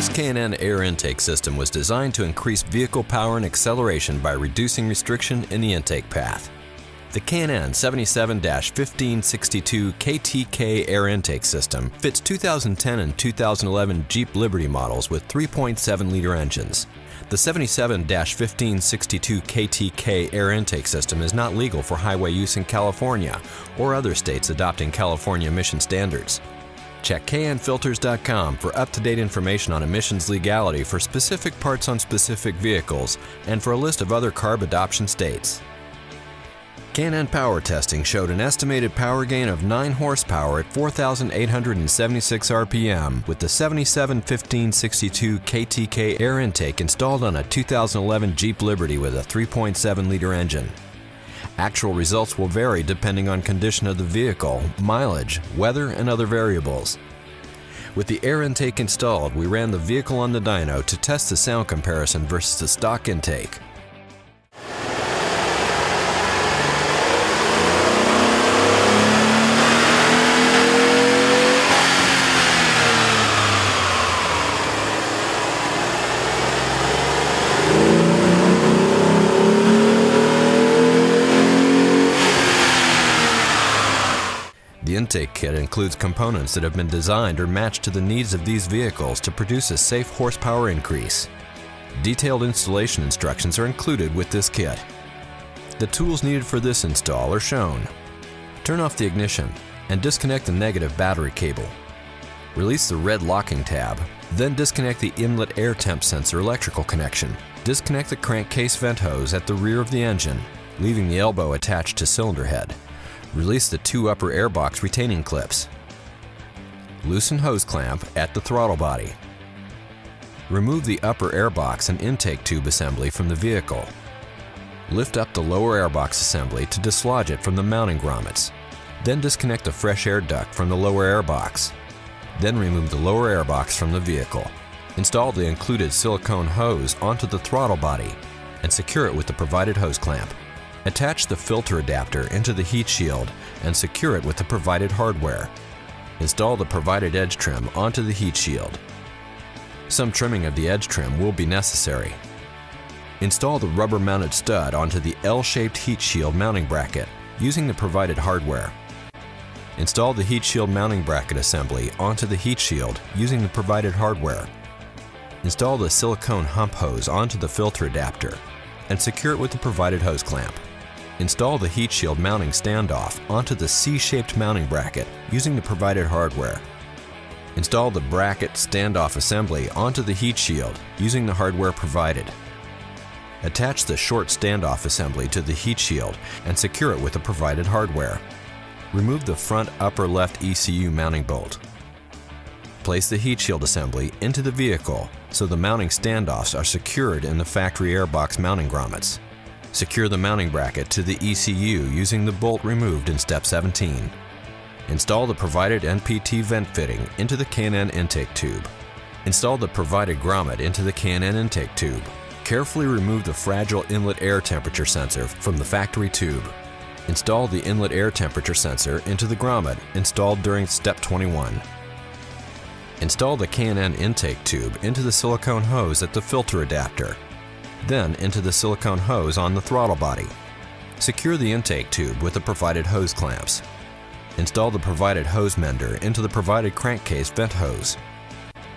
This K&N air intake system was designed to increase vehicle power and acceleration by reducing restriction in the intake path. The K&N 77-1562KTK air intake system fits 2010 and 2011 Jeep Liberty models with 3.7-liter engines. The 77-1562KTK air intake system is not legal for highway use in California or other states adopting California emission standards. Check knfilters.com for up-to-date information on emissions legality for specific parts on specific vehicles and for a list of other CARB adoption states. K&N power testing showed an estimated power gain of 9 horsepower at 4,876 RPM with the 77-1562KTK air intake installed on a 2011 Jeep Liberty with a 3.7-liter engine. Actual results will vary depending on condition of the vehicle, mileage, weather, and other variables. With the air intake installed, we ran the vehicle on the dyno to test the sound comparison versus the stock intake. The intake kit includes components that have been designed or matched to the needs of these vehicles to produce a safe horsepower increase. Detailed installation instructions are included with this kit. The tools needed for this install are shown. Turn off the ignition and disconnect the negative battery cable. Release the red locking tab, then disconnect the inlet air temp sensor electrical connection. Disconnect the crankcase vent hose at the rear of the engine, leaving the elbow attached to cylinder head. Release the 2 upper airbox retaining clips. Loosen hose clamp at the throttle body. Remove the upper airbox and intake tube assembly from the vehicle. Lift up the lower airbox assembly to dislodge it from the mounting grommets. Then disconnect the fresh air duct from the lower airbox. Then remove the lower airbox from the vehicle. Install the included silicone hose onto the throttle body and secure it with the provided hose clamp. Attach the filter adapter into the heat shield and secure it with the provided hardware. Install the provided edge trim onto the heat shield. Some trimming of the edge trim will be necessary. Install the rubber-mounted stud onto the L-shaped heat shield mounting bracket using the provided hardware. Install the heat shield mounting bracket assembly onto the heat shield using the provided hardware. Install the silicone hump hose onto the filter adapter and secure it with the provided hose clamp. Install the heat shield mounting standoff onto the C-shaped mounting bracket using the provided hardware. Install the bracket standoff assembly onto the heat shield using the hardware provided. Attach the short standoff assembly to the heat shield and secure it with the provided hardware. Remove the front upper left ECU mounting bolt. Place the heat shield assembly into the vehicle so the mounting standoffs are secured in the factory airbox mounting grommets. Secure the mounting bracket to the ECU using the bolt removed in step 17. Install the provided NPT vent fitting into the K&N intake tube. Install the provided grommet into the K&N intake tube. Carefully remove the fragile inlet air temperature sensor from the factory tube. Install the inlet air temperature sensor into the grommet installed during step 21. Install the K&N intake tube into the silicone hose at the filter adapter, then into the silicone hose on the throttle body. Secure the intake tube with the provided hose clamps. Install the provided hose mender into the provided crankcase vent hose.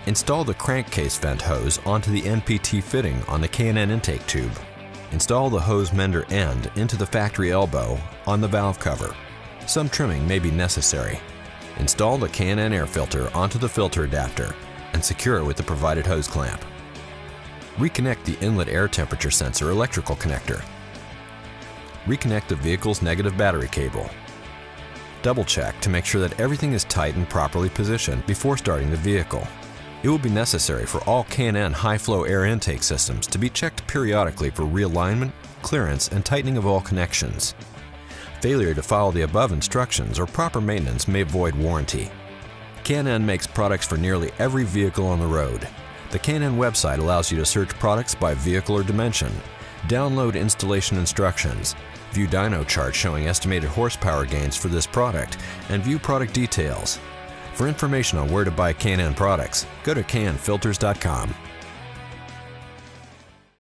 Install the crankcase vent hose onto the NPT fitting on the K&N intake tube. Install the hose mender end into the factory elbow on the valve cover. Some trimming may be necessary. Install the K&N air filter onto the filter adapter and secure it with the provided hose clamp. Reconnect the inlet air temperature sensor electrical connector. Reconnect the vehicle's negative battery cable. Double check to make sure that everything is tight and properly positioned before starting the vehicle. It will be necessary for all K&N high-flow air intake systems to be checked periodically for realignment, clearance, and tightening of all connections. Failure to follow the above instructions or proper maintenance may void warranty. K&N makes products for nearly every vehicle on the road. The K&N website allows you to search products by vehicle or dimension, download installation instructions, view dyno charts showing estimated horsepower gains for this product, and view product details. For information on where to buy K&N products, go to knfilters.com.